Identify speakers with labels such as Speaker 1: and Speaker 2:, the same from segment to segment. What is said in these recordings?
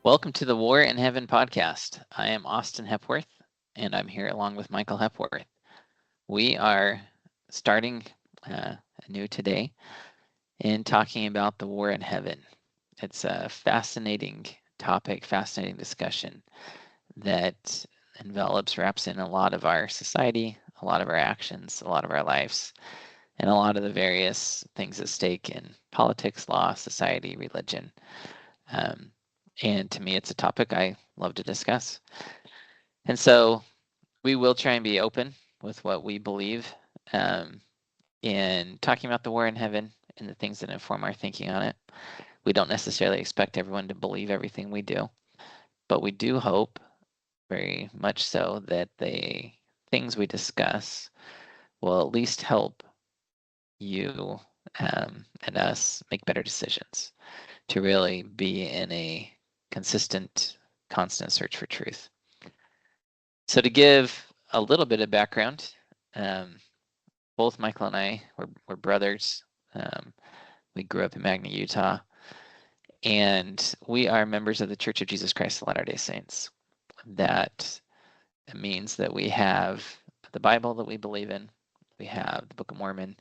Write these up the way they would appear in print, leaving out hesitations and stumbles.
Speaker 1: Welcome to the War in Heaven podcast. I am Austin Hepworth, and I'm here along with Michael Hepworth. We are starting anew today in talking about the war in heaven. It's a fascinating topic, fascinating discussion that wraps in a lot of our society, a lot of our actions, a lot of our lives, and a lot of the various things at stake in politics, law, society, religion. And to me, it's a topic I love to discuss. And so we will try and be open with what we believe in talking about the war in heaven and the things that inform our thinking on it. We don't necessarily expect everyone to believe everything we do, but we do hope very much so that the things we discuss will at least help you and us make better decisions, to really be in a consistent, constant search for truth. So to give a little bit of background, both Michael and I were brothers. We grew up in Magna, Utah, and we are members of the Church of Jesus Christ of Latter-day Saints. That means that we have the Bible that we believe in, we have the Book of Mormon,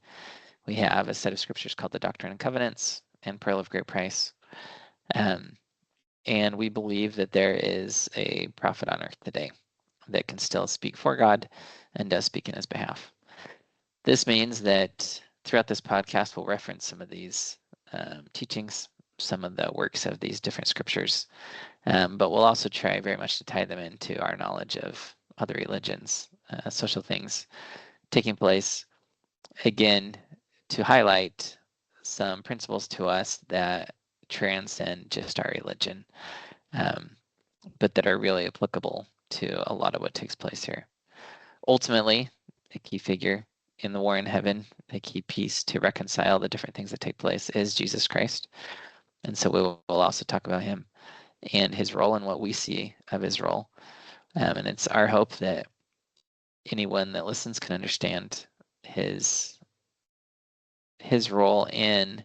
Speaker 1: we have a set of scriptures called the Doctrine and Covenants and Pearl of Great Price. And we believe that there is a prophet on earth today that can still speak for God and does speak in his behalf. This means that throughout this podcast, we'll reference some of these teachings, some of the works of these different scriptures, but we'll also try very much to tie them into our knowledge of other religions, social things taking place, again, to highlight some principles to us that transcend just our religion, but that are really applicable to a lot of what takes place here. Ultimately, a key figure in the war in heaven, a key piece to reconcile the different things that take place, is Jesus Christ. And so we will also talk about him and his role and what we see of his role. And it's our hope that anyone that listens can understand his role in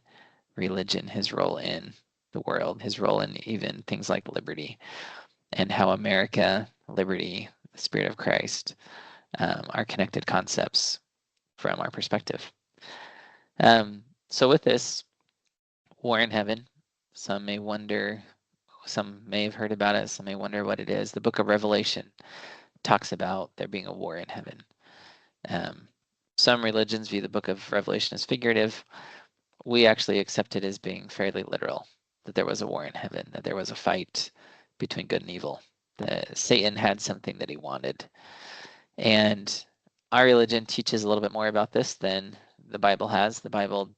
Speaker 1: religion, his role in the world, his role in even things like liberty, and how America, liberty, the Spirit of Christ are connected concepts from our perspective. So with this, war in heaven, some may wonder, some may have heard about it, some may wonder what it is. The book of Revelation talks about there being a war in heaven. Some religions view the book of Revelation as figurative. We actually accept it as being fairly literal, that there was a war in heaven, that there was a fight between good and evil, that Satan had something that he wanted. And our religion teaches a little bit more about this than the Bible has. The Bible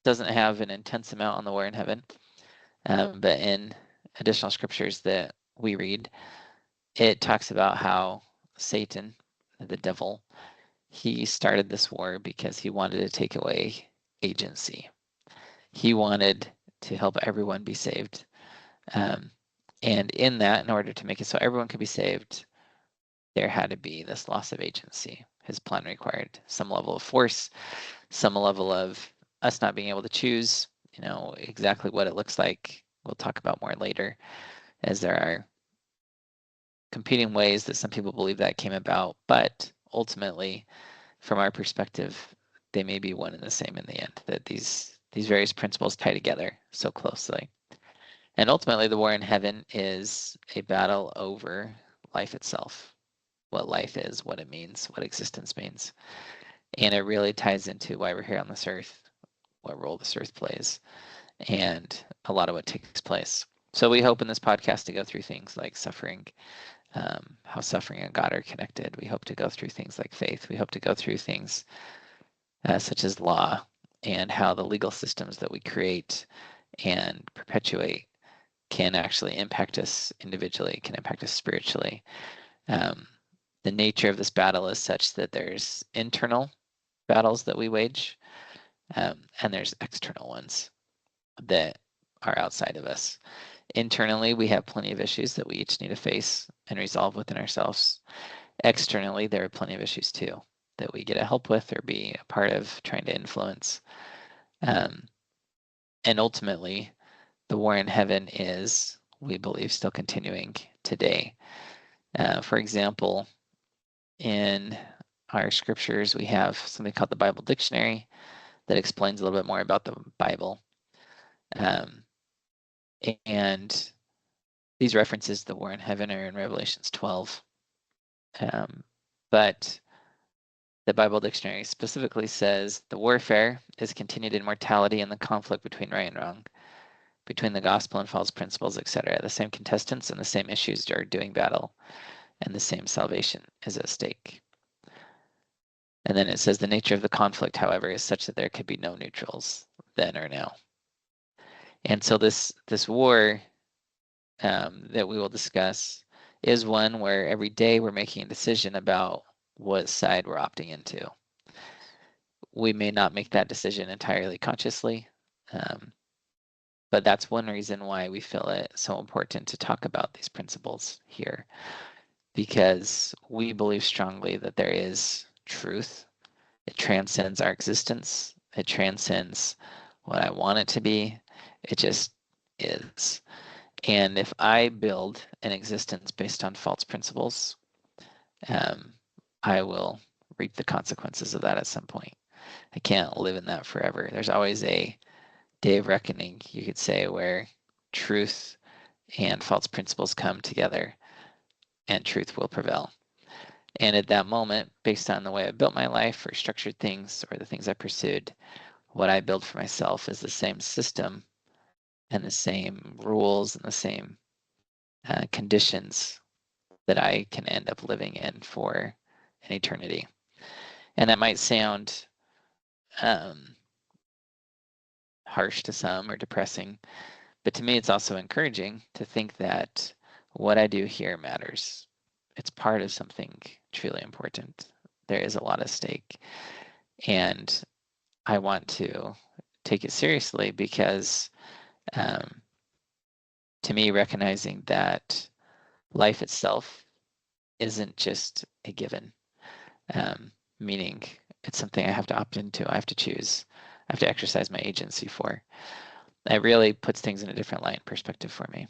Speaker 1: doesn't have an intense amount on the war in heaven, but in additional scriptures that we read, it talks about how Satan, the devil, he started this war because he wanted to take away agency. He wanted to help everyone be saved. And in that, in order to make it so everyone could be saved, there had to be this loss of agency. His plan required some level of force, some level of us not being able to choose, exactly what it looks like. We'll talk about more later, as there are competing ways that some people believe that came about, but ultimately, from our perspective, they may be one and the same in the end, that these various principles tie together so closely. And ultimately, the war in heaven is a battle over life itself, what life is, what it means, what existence means. And it really ties into why we're here on this earth, what role this earth plays, and a lot of what takes place. So we hope in this podcast to go through things like suffering, how suffering and God are connected. We hope to go through things like faith. We hope to go through things such as law, and how the legal systems that we create and perpetuate can actually impact us individually, can impact us spiritually. The nature of this battle is such that there's internal battles that we wage, and there's external ones that are outside of us. Internally, we have plenty of issues that we each need to face and resolve within ourselves. Externally, there are plenty of issues too that we get to help with or be a part of trying to influence. And ultimately, the war in heaven is we believe still continuing today. For example, in our scriptures, we have something called the Bible Dictionary that explains a little bit more about the Bible. And these references to the war in heaven are in Revelations 12. But the Bible Dictionary specifically says the warfare is continued in mortality and the conflict between right and wrong, between the gospel and false principles, etc. The same contestants and the same issues are doing battle, and the same salvation is at stake. And then it says the nature of the conflict, however, is such that there could be no neutrals then or now. And so this war that we will discuss is one where every day we're making a decision about what side we're opting into. We may not make that decision entirely consciously, but that's one reason why we feel it so important to talk about these principles here, because we believe strongly that there is truth. It transcends our existence. It transcends what I want it to be. It just is. And if I build an existence based on false principles, I will reap the consequences of that at some point. I can't live in that forever. There's always a day of reckoning, you could say, where truth and false principles come together and truth will prevail. And at that moment, based on the way I built my life or structured things or the things I pursued, what I build for myself is the same system and the same rules and the same conditions that I can end up living in for an eternity. And that might sound harsh to some or depressing, but to me it's also encouraging to think that what I do here matters. It's part of something truly important. There is a lot at stake, and I want to take it seriously because to me, recognizing that life itself isn't just a given, meaning it's something I have to opt into, I have to choose, I have to exercise my agency for. It really puts things in a different light and perspective for me,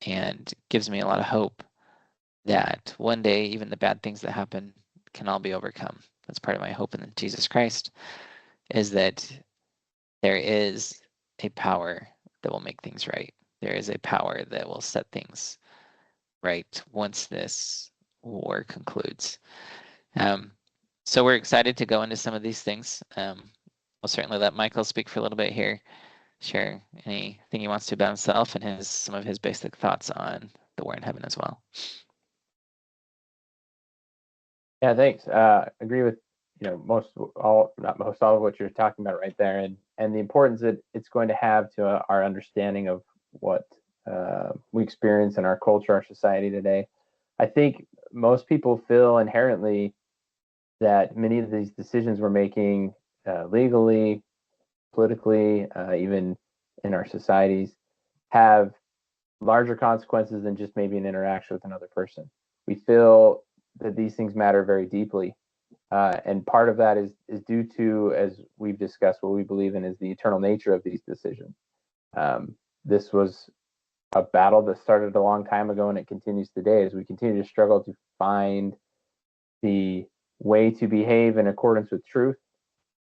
Speaker 1: and gives me a lot of hope that one day even the bad things that happen can all be overcome. That's part of my hope in Jesus Christ, is that there is a power that will make things right. There is a power that will set things right once this war concludes. So we're excited to go into some of these things. I'll certainly let Michael speak for a little bit here, share anything he wants to about himself and some of his basic thoughts on the war in heaven as well.
Speaker 2: Yeah, thanks. Agree with all of what you're talking about right there, and the importance that it's going to have to our understanding of what we experience in our culture, our society today. I think most people feel inherently that many of these decisions we're making legally, politically, even in our societies, have larger consequences than just maybe an interaction with another person. We feel that these things matter very deeply. And part of that is due to, as we've discussed, what we believe in is the eternal nature of these decisions. This was a battle that started a long time ago, and it continues today as we continue to struggle to find the way to behave in accordance with truth,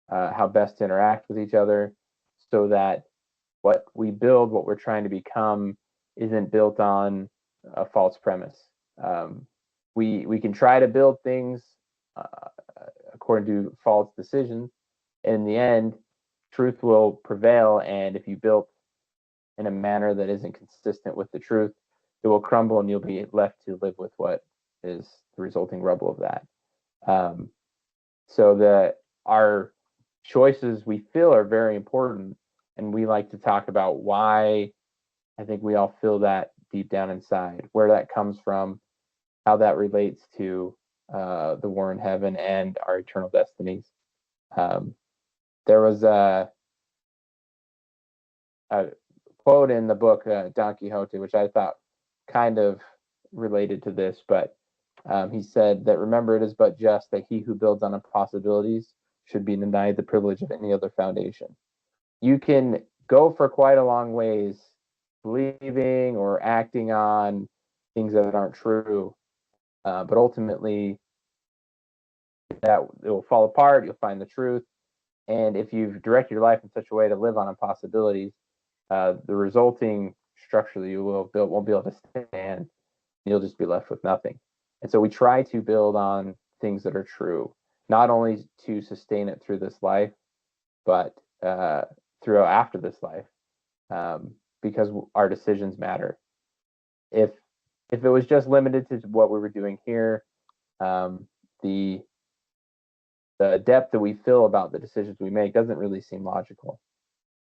Speaker 2: how best to interact with each other, so that what we build, what we're trying to become, isn't built on a false premise. We can try to build things according to false decisions. In the end, truth will prevail, and if you build in a manner that isn't consistent with the truth, it will crumble, and you'll be left to live with what is the resulting rubble of that. So that our choices, we feel, are very important, and we like to talk about why I think we all feel that deep down inside, where that comes from, how that relates to the war in heaven and our eternal destinies. There was a quote in the book Don Quixote, which I thought kind of related to this, but he said that, remember, it is but just that he who builds on impossibilities should be denied the privilege of any other foundation. You can go for quite a long ways believing or acting on things that aren't true. But ultimately, that it will fall apart. You'll find the truth, and if you've directed your life in such a way to live on impossibilities, the resulting structure that you will build won't be able to stand. You'll just be left with nothing. And so we try to build on things that are true, not only to sustain it through this life, but through after this life, because our decisions matter. If if it was just limited to what we were doing here, the depth that we feel about the decisions we make doesn't really seem logical.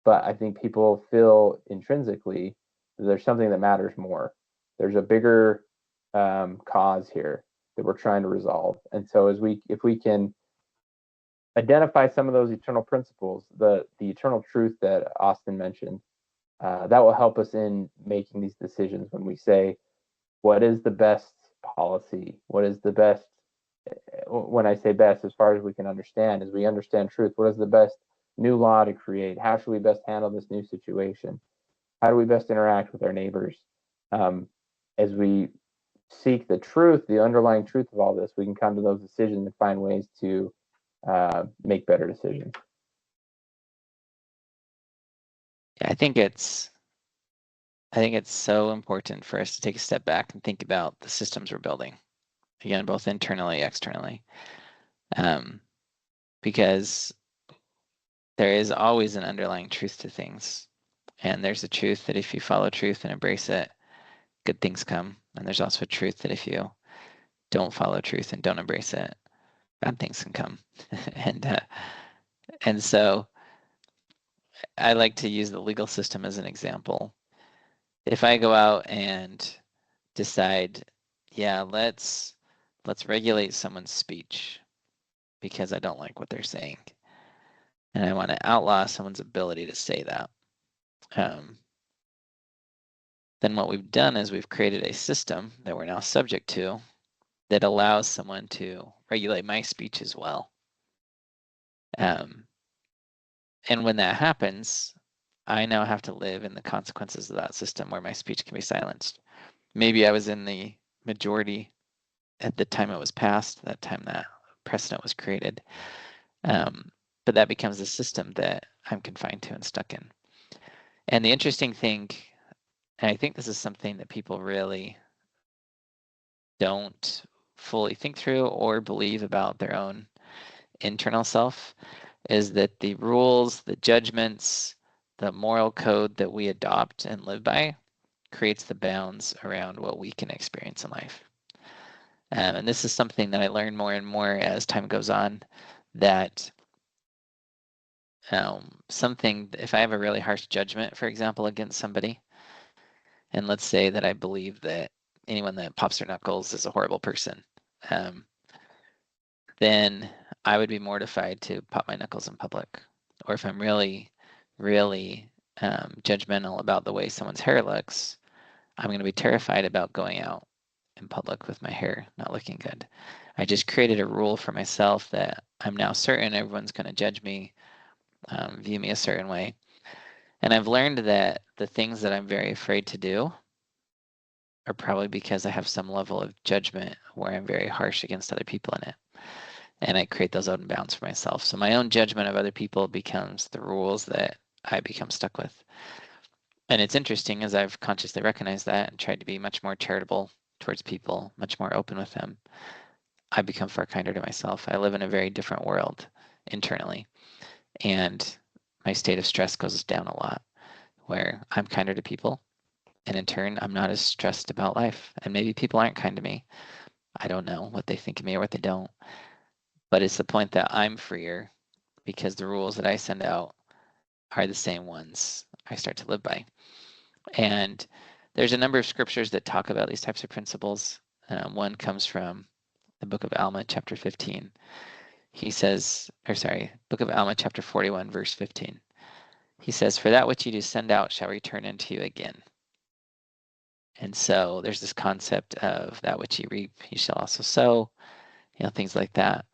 Speaker 2: But I think people feel intrinsically that there's something that matters more. There's a bigger cause here that we're trying to resolve. And so if we can identify some of those eternal principles, the eternal truth that Austin mentioned, that will help us in making these decisions when we say, what is the best policy? What is the best, when I say best, as far as we can understand, as we understand truth, what is the best new law to create? How should we best handle this new situation? How do we best interact with our neighbors? As we seek the truth, the underlying truth of all this, we can come to those decisions and find ways to make better decisions.
Speaker 1: Yeah, I think it's so important for us to take a step back and think about the systems we're building, again, both internally, externally, because there is always an underlying truth to things. And there's a truth that if you follow truth and embrace it, good things come. And there's also a truth that if you don't follow truth and don't embrace it, bad things can come. and so I like to use the legal system as an example. If I go out and decide, yeah, let's regulate someone's speech because I don't like what they're saying, and I want to outlaw someone's ability to say that, then what we've done is we've created a system that we're now subject to that allows someone to regulate my speech as well. And when that happens, I now have to live in the consequences of that system where my speech can be silenced. Maybe I was in the majority at the time it was passed, that time that precedent was created. But that becomes a system that I'm confined to and stuck in. And the interesting thing, and I think this is something that people really don't fully think through or believe about their own internal self, is that the rules, the judgments, the moral code that we adopt and live by creates the bounds around what we can experience in life. And this is something that I learn more and more as time goes on, that if I have a really harsh judgment, for example, against somebody, and let's say that I believe that anyone that pops their knuckles is a horrible person, then I would be mortified to pop my knuckles in public. Or if I'm really, really judgmental about the way someone's hair looks, I'm going to be terrified about going out in public with my hair not looking good. I just created a rule for myself that I'm now certain everyone's going to judge me, view me a certain way. And I've learned that the things that I'm very afraid to do are probably because I have some level of judgment where I'm very harsh against other people in it. And I create those own bounds for myself. So my own judgment of other people becomes the rules that I become stuck with. And it's interesting as I've consciously recognized that and tried to be much more charitable towards people, much more open with them, I become far kinder to myself. I live in a very different world internally. And my state of stress goes down a lot, where I'm kinder to people. And in turn, I'm not as stressed about life. And maybe people aren't kind to me. I don't know what they think of me or what they don't. But it's the point that I'm freer because the rules that I send out are the same ones I start to live by. And there's a number of scriptures that talk about these types of principles. One comes from the book of Alma, chapter 15. He says, book of Alma, chapter 41, verse 15. He says, "For that which you do send out shall return unto you again." And so there's this concept of that which you reap, you shall also sow, things like that.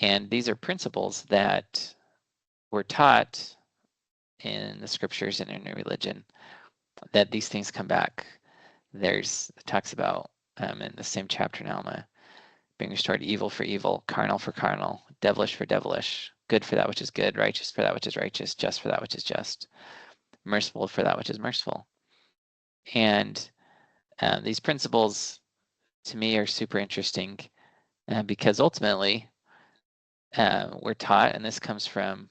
Speaker 1: And these are principles that were taught in the scriptures and in religion. that these things come back. It talks about in the same chapter in Alma, being restored evil for evil, carnal for carnal, devilish for devilish, good for that which is good, righteous for that which is righteous, just for that which is just, merciful for that which is merciful. And these principles to me are super interesting because ultimately we're taught, and this comes from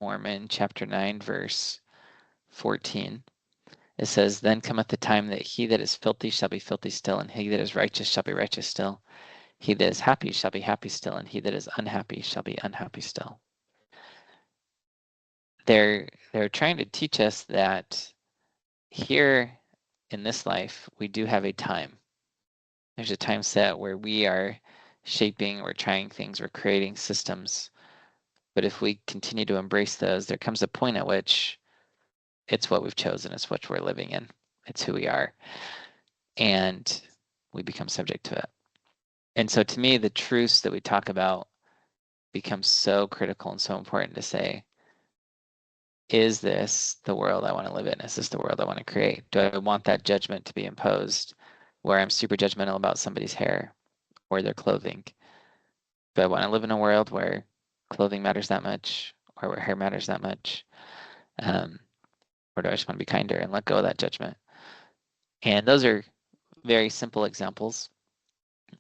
Speaker 1: Mormon chapter 9, verse 14. It says, then cometh the time that he that is filthy shall be filthy still, and he that is righteous shall be righteous still. He that is happy shall be happy still, and he that is unhappy shall be unhappy still. They're trying to teach us that here in this life, we do have a time. There's a time set where we are shaping, we're trying things, we're creating systems. But if we continue to embrace those, there comes a point at which it's what we've chosen, it's what we're living in, it's who we are. And we become subject to it. And so to me, the truths that we talk about become so critical and so important to say, is this the world I want to live in? Is this the world I want to create? Do I want that judgment to be imposed where I'm super judgmental about somebody's hair or their clothing? Do I want to live in a world where clothing matters that much or where hair matters that much? Or do I just want to be kinder and let go of that judgment? And those are very simple examples.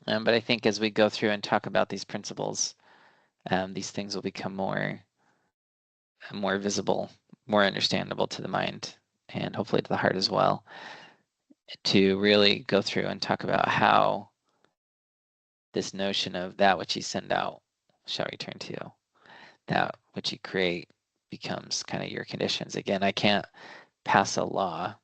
Speaker 1: But I think as we go through and talk about these principles, these things will become more visible, more understandable to the mind, and hopefully to the heart as well, to really go through and talk about how this notion of that which you send out shall return to you, that which you create becomes kind of your conditions. Again, I can't pass a law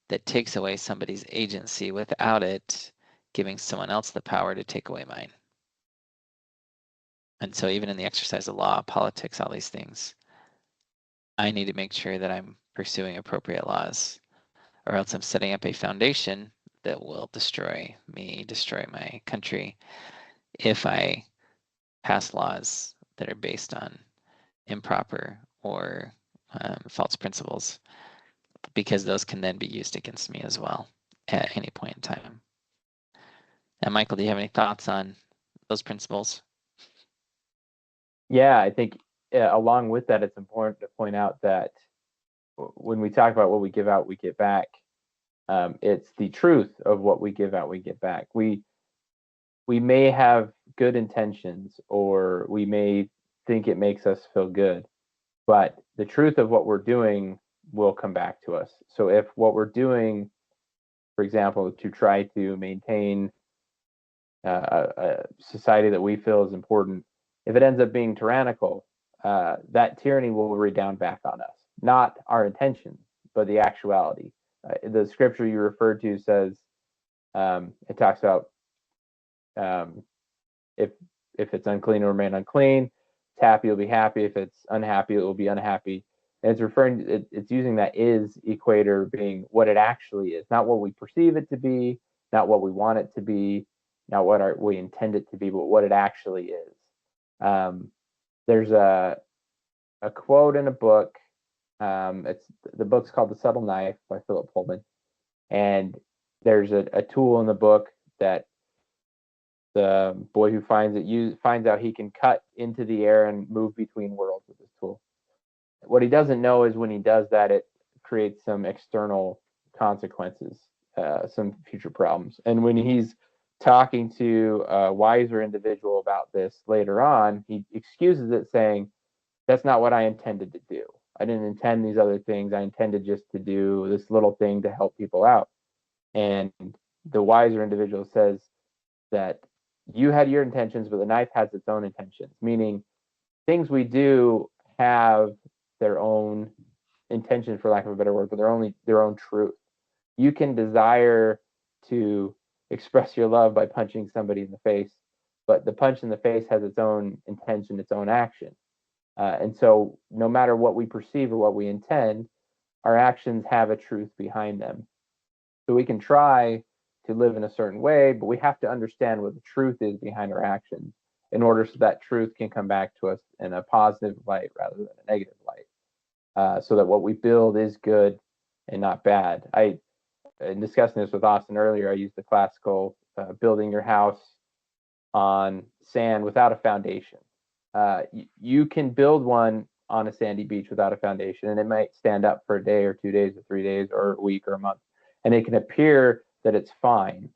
Speaker 1: that takes away somebody's agency without it giving someone else the power to take away mine. And so even in the exercise of law, politics, all these things, I need to make sure that I'm pursuing appropriate laws, or else I'm setting up a foundation that will destroy me, destroy my country, if I pass laws that are based on improper or false principles, because those can then be used against me as well at any point in time. And Michael, do you have any thoughts on those principles?
Speaker 2: Yeah, I think along with that, it's important to point out that when we talk about what we give out, we get back. It's the truth of what we give out, we get back. We may have good intentions, or we may think it makes us feel good, but the truth of what we're doing will come back to us. So if what we're doing, for example, to try to maintain a society that we feel is important, if it ends up being tyrannical, that tyranny will redound back on us. Not our intention, but the actuality. The scripture you referred to says, it talks about if it's unclean, it will remain unclean. It's happy, it'll be happy. If it's unhappy, it will be unhappy. And it's using that is equator being what it actually is, not what we perceive it to be, not what we want it to be, not what we intend it to be, but what it actually is. There's a quote in a book. The book's called The Subtle Knife by Philip Pullman, and there's a tool in the book that the boy who finds out he can cut into the air and move between worlds with this tool. What he doesn't know is when he does that, it creates some external consequences, some future problems. And when he's talking to a wiser individual about this later on, he excuses it, saying, that's not what I intended to do. I didn't intend these other things. I intended just to do this little thing to help people out. And the wiser individual says that you had your intentions, but the knife has its own intentions, meaning things we do have their own intention, for lack of a better word, but their own truth. You can desire to express your love by punching somebody in the face, but the punch in the face has its own intention, its own action. And so no matter what we perceive or what we intend, our actions have a truth behind them. So we can try to live in a certain way, but we have to understand what the truth is behind our actions in order so that truth can come back to us in a positive light rather than a negative light. So that what we build is good, and not bad. In discussing this with Austin earlier, I used the classical building your house on sand without a foundation. You can build one on a sandy beach without a foundation, and it might stand up for a day or 2 days or 3 days or a week or a month, and it can appear that it's fine.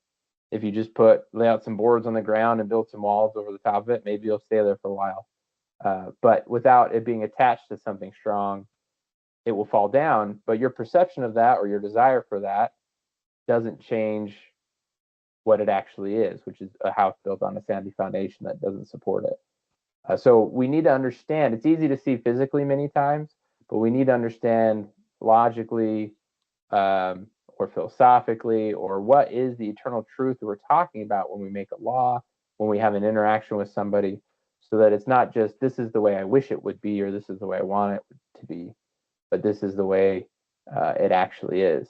Speaker 2: If you just lay out some boards on the ground and build some walls over the top of it, maybe you'll stay there for a while. But without it being attached to something strong, it will fall down. But your perception of that or your desire for that doesn't change what it actually is, which is a house built on a sandy foundation that doesn't support it. So we need to understand, it's easy to see physically many times, but we need to understand logically or philosophically, or what is the eternal truth that we're talking about when we make a law, when we have an interaction with somebody, so that it's not just this is the way I wish it would be or this is the way I want it to be, but this is the way it actually is.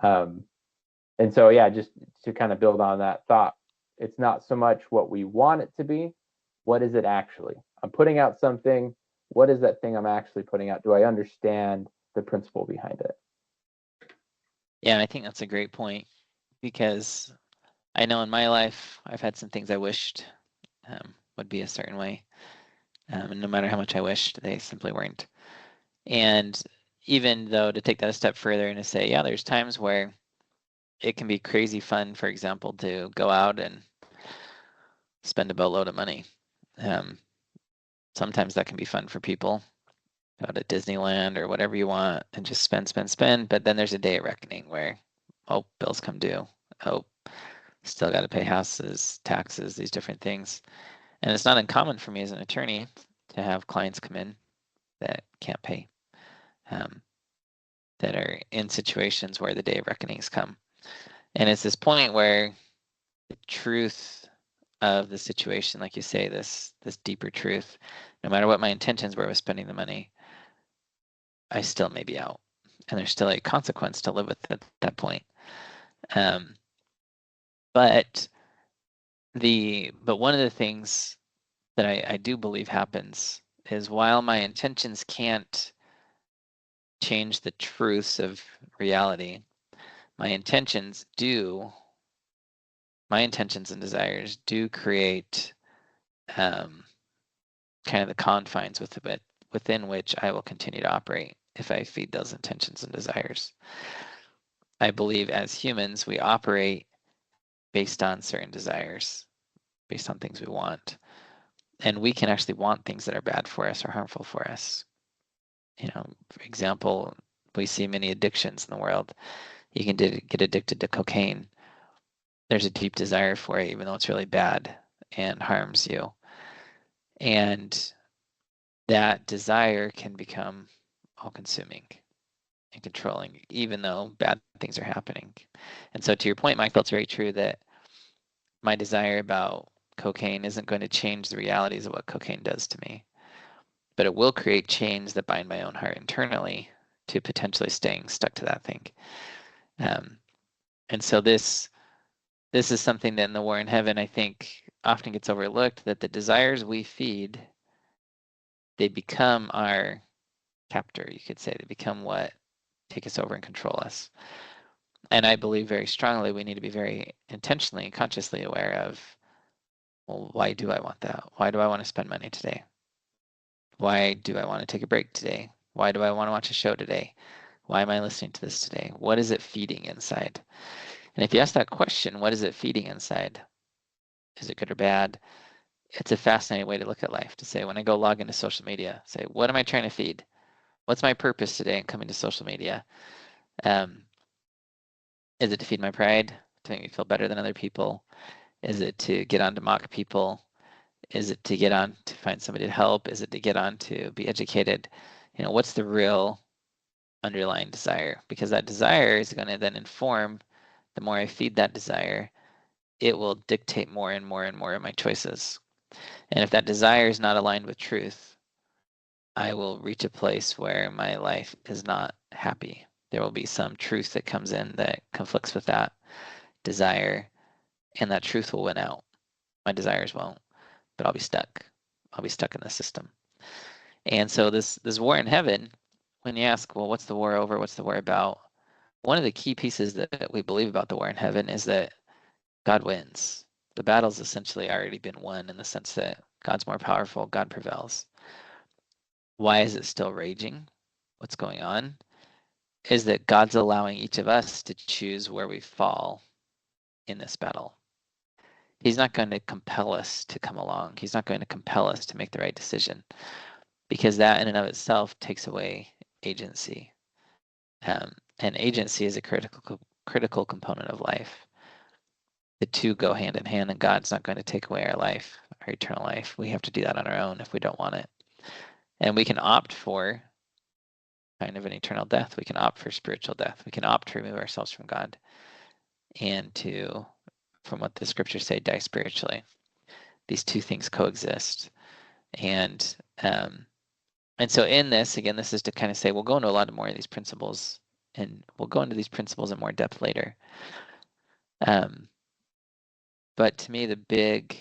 Speaker 2: And so, yeah, just to kind of build on that thought, it's not so much what we want it to be, what is it actually? I'm putting out something. What is that thing I'm actually putting out? Do I understand the principle behind it?
Speaker 1: Yeah, and I think that's a great point, because I know in my life I've had some things I wished would be a certain way, and no matter how much I wished, they simply weren't. And even though, to take that a step further and to say, yeah, there's times where it can be crazy fun, for example, to go out and spend a boatload of money. Sometimes that can be fun for people. Go to Disneyland or whatever you want and just spend. But then there's a day of reckoning where, oh, bills come due. Oh, still got to pay houses, taxes, these different things. And it's not uncommon for me as an attorney to have clients come in that can't pay, that are in situations where the day of reckonings come. And it's this point where the truth of the situation, like you say, this deeper truth, no matter what my intentions were with spending the money, I still may be out, and there's still a consequence to live with at that point. But one of the things that I do believe happens is, while my intentions can't change the truths of reality, my intentions and desires do create kind of the confines within which I will continue to operate if I feed those intentions and desires. I believe as humans, we operate based on certain desires, based on things we want. And we can actually want things that are bad for us or harmful for us. For example, we see many addictions in the world. You can get addicted to cocaine. There's a deep desire for it, even though it's really bad and harms you. And that desire can become all-consuming and controlling, even though bad things are happening. And so, to your point, Michael, it's very true that my desire about cocaine isn't going to change the realities of what cocaine does to me, but it will create chains that bind my own heart internally to potentially staying stuck to that thing. And so this is something that in the War in Heaven, I think, often gets overlooked, that the desires we feed, they become our captor, you could say. They become what take us over and control us. And I believe very strongly we need to be very intentionally and consciously aware of, well, why do I want that? Why do I want to spend money today? Why do I want to take a break today? Why do I want to watch a show today? Why am I listening to this today? What is it feeding inside? And if you ask that question, what is it feeding inside? Is it good or bad? It's a fascinating way to look at life, to say, when I go log into social media, say, what am I trying to feed? What's my purpose today in coming to social media? Is it to feed my pride, to make me feel better than other people? Is it to get on to mock people? Is it to get on to find somebody to help? Is it to get on to be educated? What's the real underlying desire? Because that desire is going to then inform, the more I feed that desire, it will dictate more and more and more of my choices. And if that desire is not aligned with truth, I will reach a place where my life is not happy. There will be some truth that comes in that conflicts with that desire, and that truth will win out. My desires won't, but I'll be stuck. I'll be stuck in the system. And so this war in heaven, when you ask, well, what's the war over? What's the war about? one of the key pieces that we believe about the war in heaven is that God wins. The battle's essentially already been won in the sense that God's more powerful, God prevails. Why is it still raging? What's going on? Is that God's allowing each of us to choose where we fall in this battle. He's not going to compel us to come along. He's not going to compel us to make the right decision, because that in and of itself takes away agency. And agency is a critical component of life. The two go hand in hand, and God's not going to take away our life, our eternal life. We have to do that on our own if we don't want it. And we can opt for kind of an eternal death. We can opt for spiritual death. We can opt to remove ourselves from God and to, from what the scriptures say, die spiritually. These two things coexist. And so in this, again, this is to kind of say, we'll go into a lot more of these principles, and we'll go into these principles in more depth later. But to me, the big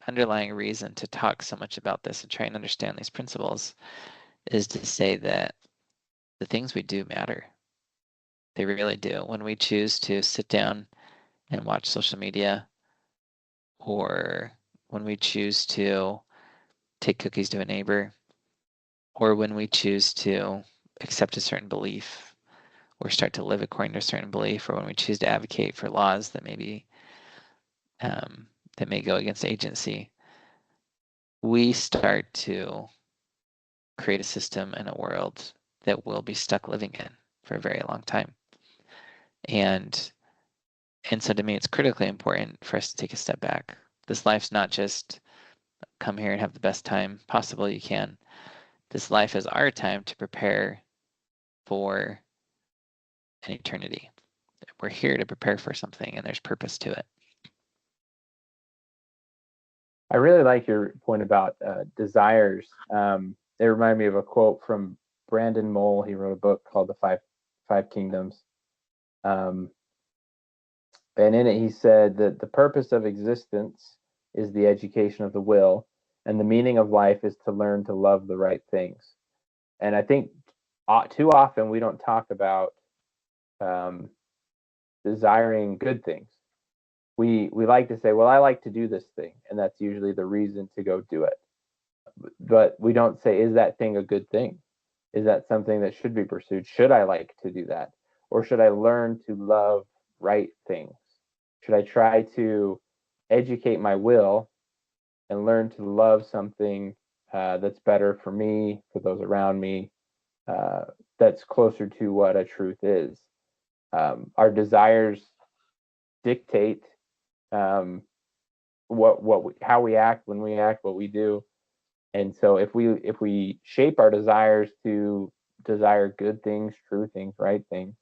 Speaker 1: underlying reason to talk so much about this and try and understand these principles is to say that the things we do matter. They really do. When we choose to sit down and watch social media, or when we choose to take cookies to a neighbor, or when we choose to accept a certain belief or start to live according to a certain belief, or when we choose to advocate for laws that maybe that may go against agency, we start to create a system and a world that we'll be stuck living in for a very long time. And so to me, it's critically important for us to take a step back. This life's not just come here and have the best time possible you can. This life is our time to prepare for an eternity. We're here to prepare for something, and there's purpose to it.
Speaker 2: I really like your point about desires. It reminded me of a quote from Brandon Mole. He wrote a book called The Five Kingdoms. And in it, he said that the purpose of existence is the education of the will, and the meaning of life is to learn to love the right things. And I think too often we don't talk about desiring good things. We like to say, well, I like to do this thing, and that's usually the reason to go do it. But we don't say, is that thing a good thing? Is that something that should be pursued? Should I like to do that? Or should I learn to love right things? Should I try to educate my will and learn to love something that's better for me, for those around me, that's closer to what a truth is? Our desires dictate how we act, when we act, what we do. And so if we shape our desires to desire good things, true things, right things,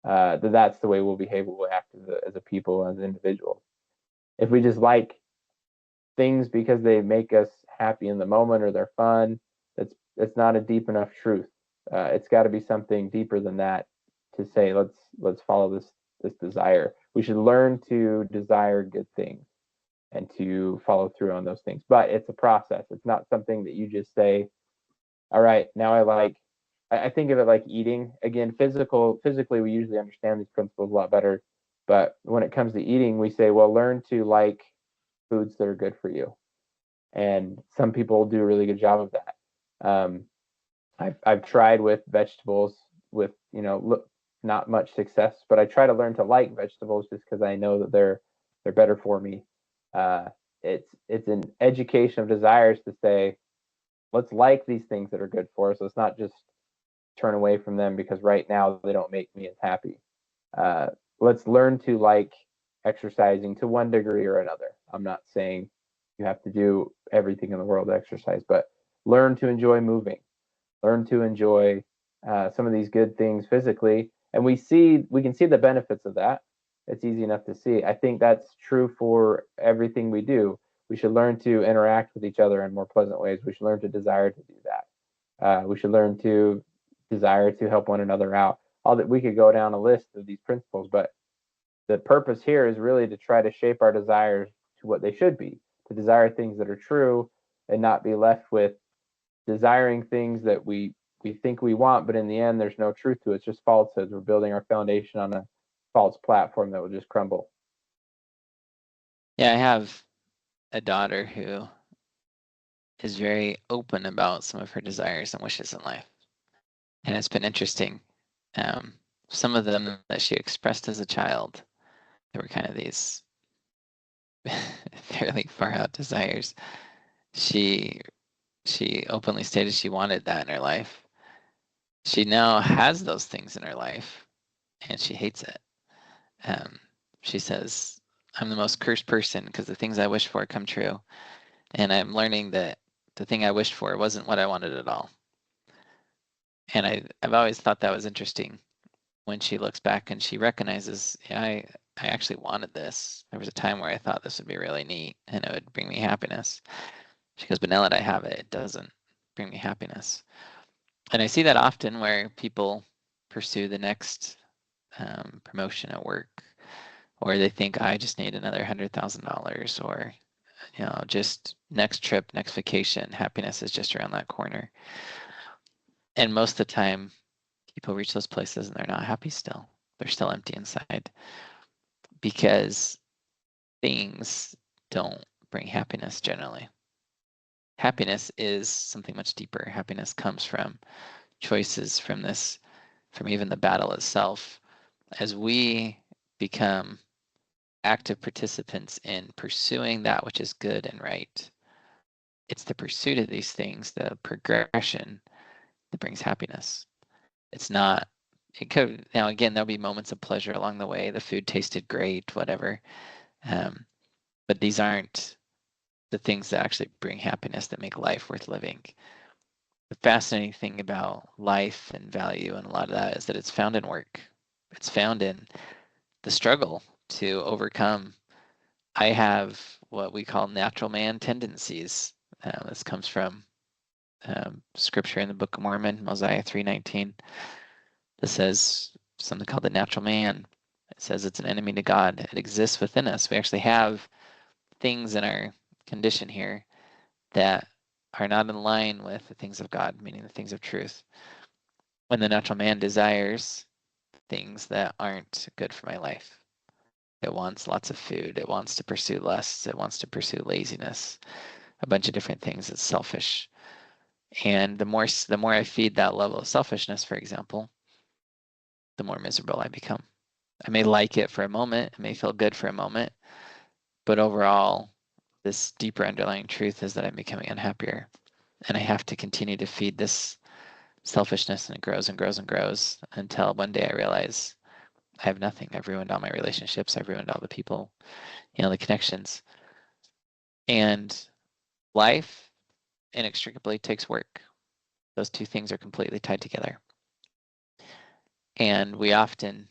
Speaker 2: that's the way we'll behave, we'll act as a people, as individuals. If we just like things because they make us happy in the moment or they're fun, that's not a deep enough truth. It's got to be something deeper than that to say let's follow this desire. We should learn to desire good things and to follow through on those things. But it's a process. It's not something that you just say, all right, now I think of it like eating. Again, physically, we usually understand these principles a lot better. But when it comes to eating, we say, well, learn to like foods that are good for you. And some people do a really good job of that. I've tried with vegetables with, not much success, but I try to learn to like vegetables just because I know that they're better for me. It's an education of desires to say, let's like these things that are good for us. Let's not just turn away from them because right now they don't make me as happy. Let's learn to like exercising to one degree or another. I'm not saying you have to do everything in the world to exercise, but learn to enjoy moving. Learn to enjoy some of these good things physically, and we can see the benefits of that. It's easy enough to see. I think that's true for everything we do. We should learn to interact with each other in more pleasant ways. We should learn to desire to do that. We should learn to desire to help one another out. All that we could go down a list of these principles, but the purpose here is really to try to shape our desires to what they should be, to desire things that are true and not be left with desiring things that we we think we want, but in the end, there's no truth to it. It's just falsehoods. We're building our foundation on a false platform that will just crumble.
Speaker 1: Yeah, I have a daughter who is very open about some of her desires and wishes in life. And it's been interesting. Um, some of them that she expressed as a child, there were kind of these fairly far out desires. She openly stated she wanted that in her life. She now has those things in her life, and she hates it. Um, she says, "I'm the most cursed person because the things I wish for come true, and I'm learning that the thing I wished for wasn't what I wanted at all." And I've always thought that was interesting when she looks back and she recognizes, yeah, I actually wanted this. There was a time where I thought this would be really neat and it would bring me happiness. She goes, but now that I have it, it doesn't bring me happiness. And I see that often where people pursue the next promotion at work, or they think I just need another $100,000, or just next trip, next vacation. Happiness is just around that corner. And most of the time, people reach those places and they're not happy still. They're still empty inside because things don't bring happiness generally. Happiness is something much deeper. Happiness comes from choices, from even the battle itself. As we become active participants in pursuing that which is good and right, it's the pursuit of these things, the progression, that brings happiness. It's not, it could, now again, there'll be moments of pleasure along the way. The food tasted great, whatever. But these aren't the things that actually bring happiness, that make life worth living. The fascinating thing about life and value and a lot of that is that it's found in work. It's found in the struggle to overcome. I have what we call natural man tendencies. This comes from scripture in the Book of Mormon, Mosiah 3:19. This says something called the natural man. It says it's an enemy to God. It exists within us. We actually have things in our condition here that are not in line with the things of God, meaning the things of truth. When the natural man desires things that aren't good for my life, it wants lots of food, it wants to pursue lusts, it wants to pursue laziness, a bunch of different things. It's selfish. And the more I feed that level of selfishness, for example, the more miserable I become. I may like it for a moment, it may feel good for a moment, but overall, this deeper underlying truth is that I'm becoming unhappier. And I have to continue to feed this selfishness, and it grows and grows and grows until one day I realize I have nothing. I've ruined all my relationships. I've ruined all the people, the connections. And life inextricably takes work. Those two things are completely tied together. And we often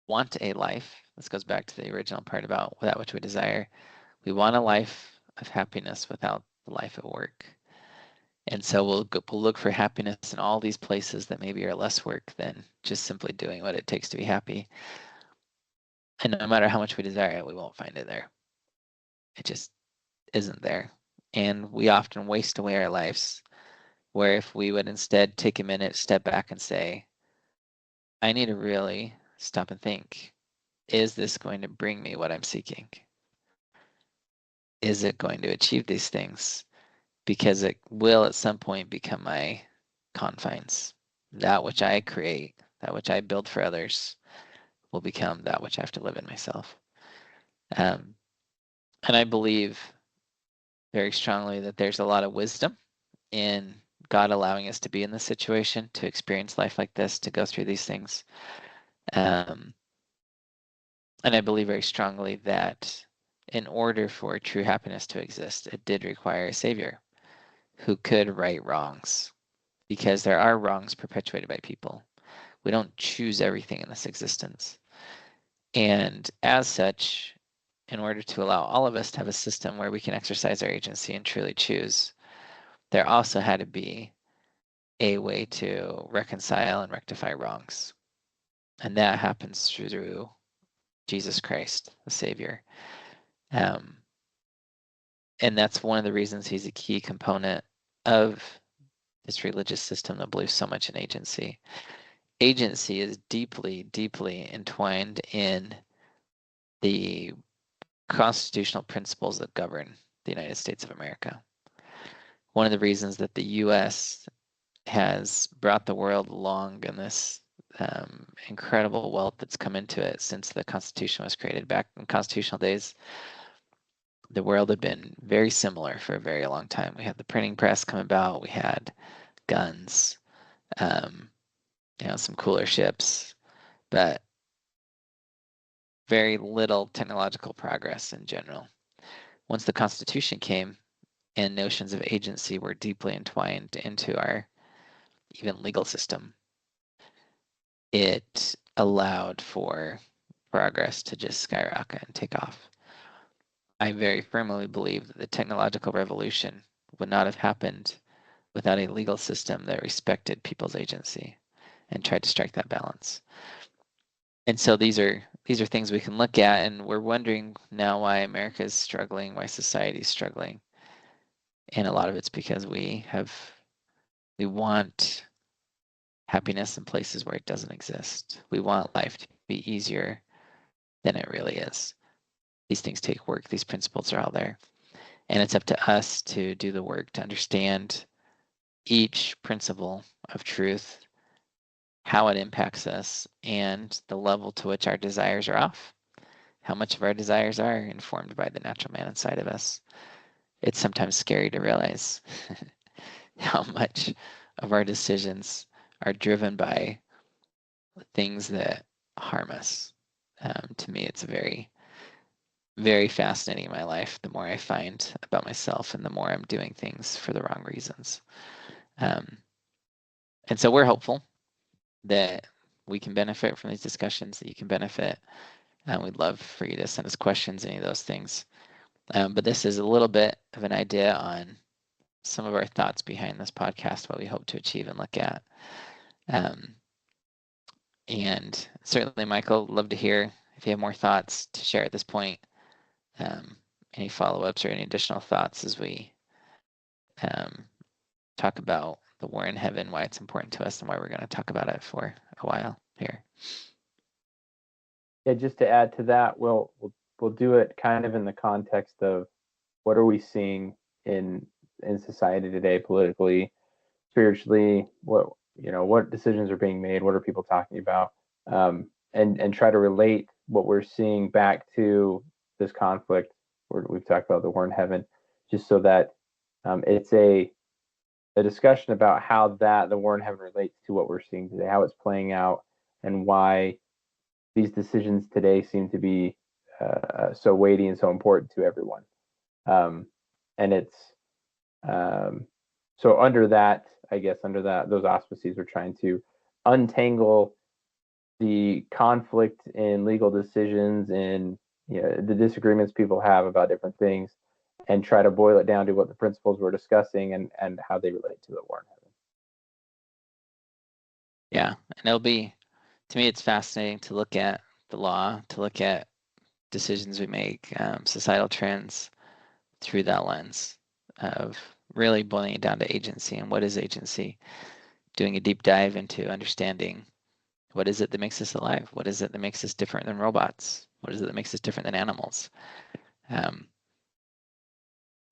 Speaker 1: want a life. This goes back to the original part about that which we desire. We want a life of happiness without the life at work. And so we'll look for happiness in all these places that maybe are less work than just simply doing what it takes to be happy. And no matter how much we desire it, we won't find it there. It just isn't there. And we often waste away our lives, where if we would instead take a minute, step back and say, I need to really stop and think, is this going to bring me what I'm seeking? Is it going to achieve these things? Because it will at some point become my confines. That which I create, that which I build for others, will become that which I have to live in myself. And I believe very strongly that there's a lot of wisdom in God allowing us to be in this situation, to experience life like this, to go through these things. And I believe very strongly that in order for true happiness to exist, it did require a savior who could right wrongs, because there are wrongs perpetuated by people. We don't choose everything in this existence. And as such, in order to allow all of us to have a system where we can exercise our agency and truly choose, there also had to be a way to reconcile and rectify wrongs. And that happens through Jesus Christ, the Savior. And that's one of the reasons he's a key component of this religious system that believes so much in agency. Agency is deeply, deeply entwined in the constitutional principles that govern the United States of America. One of the reasons that the U.S. has brought the world along in this incredible wealth that's come into it since the Constitution was created back in constitutional days, the world had been very similar for a very long time. We had the printing press come about, we had guns, some cooler ships, but very little technological progress in general. Once the Constitution came and notions of agency were deeply entwined into our even legal system, it allowed for progress to just skyrocket and take off. I very firmly believe that the technological revolution would not have happened without a legal system that respected people's agency and tried to strike that balance. And so these are things we can look at, and we're wondering now why America is struggling, why society is struggling. And a lot of it's because we want happiness in places where it doesn't exist. We want life to be easier than it really is. These things take work. These principles are all there. And it's up to us to do the work to understand each principle of truth, how it impacts us, and the level to which our desires are off, how much of our desires are informed by the natural man inside of us. It's sometimes scary to realize how much of our decisions are driven by things that harm us. To me, it's very, very fascinating in my life, the more I find about myself and the more I'm doing things for the wrong reasons. And so we're hopeful that we can benefit from these discussions, that you can benefit. We'd love for you to send us questions, any of those things. But this is a little bit of an idea on some of our thoughts behind this podcast, what we hope to achieve and look at. And certainly, Michael, love to hear if you have more thoughts to share at this point. Any follow-ups or any additional thoughts as we talk about the war in heaven, why it's important to us, and why we're going to talk about it for a while here.
Speaker 2: Yeah, just to add to that, we'll do it kind of in the context of what are we seeing in society today, politically, spiritually, what decisions are being made, what are people talking about, and try to relate what we're seeing back to this conflict where we've talked about the war in heaven, just so that it's a discussion about how the war in heaven relates to what we're seeing today, how it's playing out, and why these decisions today seem to be so weighty and so important to everyone. And it's so under that, I guess, those auspices, we're trying to untangle the conflict in legal decisions and the disagreements people have about different things, and try to boil it down to what the principles we're discussing and how they relate to the war in heaven.
Speaker 1: Yeah, and it'll be, to me, it's fascinating to look at the law, to look at decisions we make, societal trends through that lens of really boiling it down to agency and what is agency, doing a deep dive into understanding what is it that makes us alive, what is it that makes us different than robots, what is it that makes us different than animals.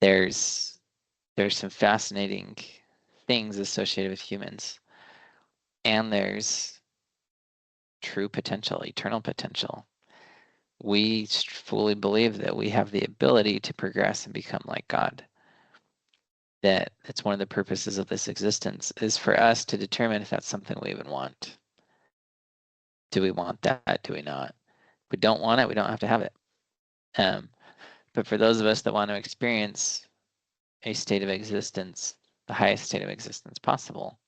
Speaker 1: There's some fascinating things associated with humans, and there's true potential, eternal potential. We fully believe that we have the ability to progress and become like God. That it's one of the purposes of this existence is for us to determine if that's something we even want. Do we want that? Do we not? If we don't want it, we don't have to have it. But for those of us that want to experience a state of existence, the highest state of existence possible,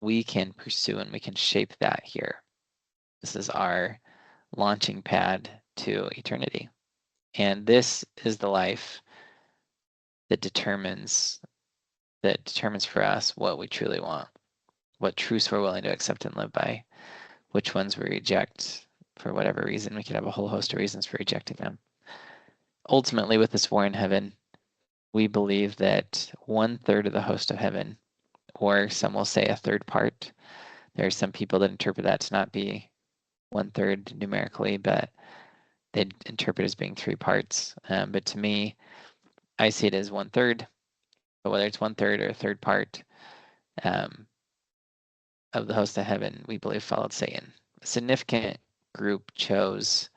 Speaker 1: we can pursue and we can shape that here. This is our launching pad to eternity. And this is the life that determines for us what we truly want, what truths we're willing to accept and live by, which ones we reject for whatever reason. We could have a whole host of reasons for rejecting them. Ultimately, with this war in heaven, we believe that 1/3 of the host of heaven or some will say a third part. There are some people that interpret that to not be 1/3 numerically, but they interpret as being 3 parts. But to me, I see it as 1/3. But whether it's 1/3 or a third part of the host of heaven, we believe followed Satan. A significant group chose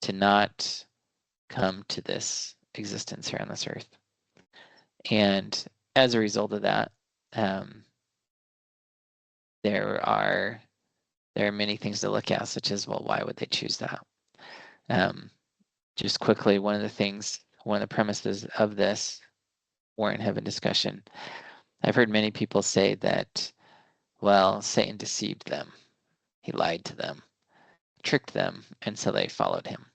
Speaker 1: to not come to this existence here on this earth. And as a result of that, there are many things to look at, such as, well, why would they choose that? Just quickly, one of the premises of this war in heaven discussion, I've heard many people say that, well, Satan deceived them. He lied to them, tricked them, and so they followed him.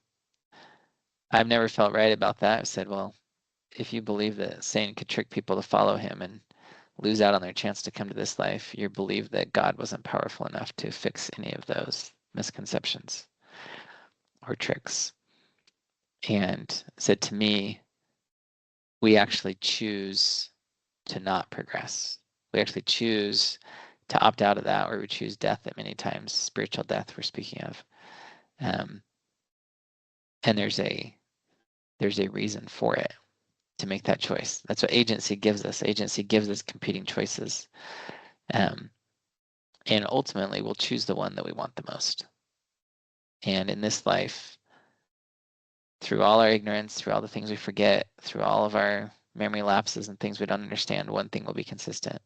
Speaker 1: I've never felt right about that. I said, well, if you believe that Satan could trick people to follow him and lose out on their chance to come to this life, you believe that God wasn't powerful enough to fix any of those misconceptions or tricks. And said to me, we actually choose to not progress. We actually choose to opt out of that, or we choose death at many times, spiritual death we're speaking of. And there's a reason for it, to make that choice. That's what agency gives us. Agency gives us competing choices. And ultimately, we'll choose the one that we want the most. And in this life, through all our ignorance, through all the things we forget, through all of our memory lapses and things we don't understand, one thing will be consistent.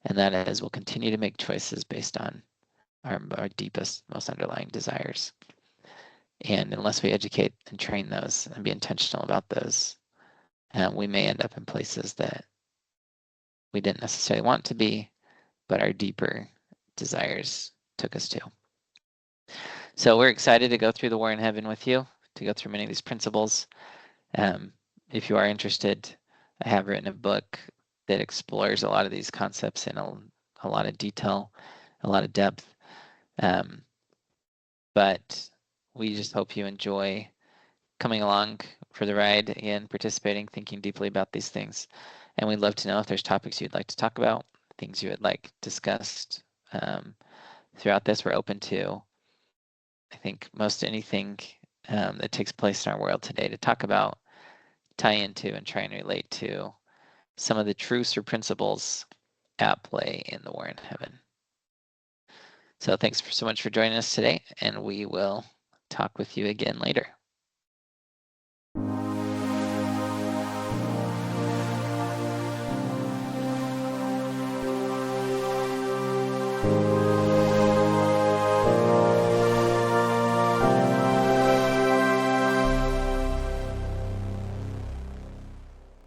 Speaker 1: And that is, we'll continue to make choices based on our deepest, most underlying desires. And unless we educate and train those and be intentional about those, we may end up in places that we didn't necessarily want to be, but our deeper desires took us to. So we're excited to go through the war in heaven with you, to go through many of these principles. If you are interested, I have written a book that explores a lot of these concepts in a lot of detail, a lot of depth. But we just hope you enjoy coming along for the ride and participating, thinking deeply about these things. And we'd love to know if there's topics you'd like to talk about, things you would like discussed throughout this. We're open to, I think, most anything that takes place in our world today to talk about, tie into, and try and relate to some of the truths or principles at play in the war in heaven. So thanks so much for joining us today, and we will talk with you again later.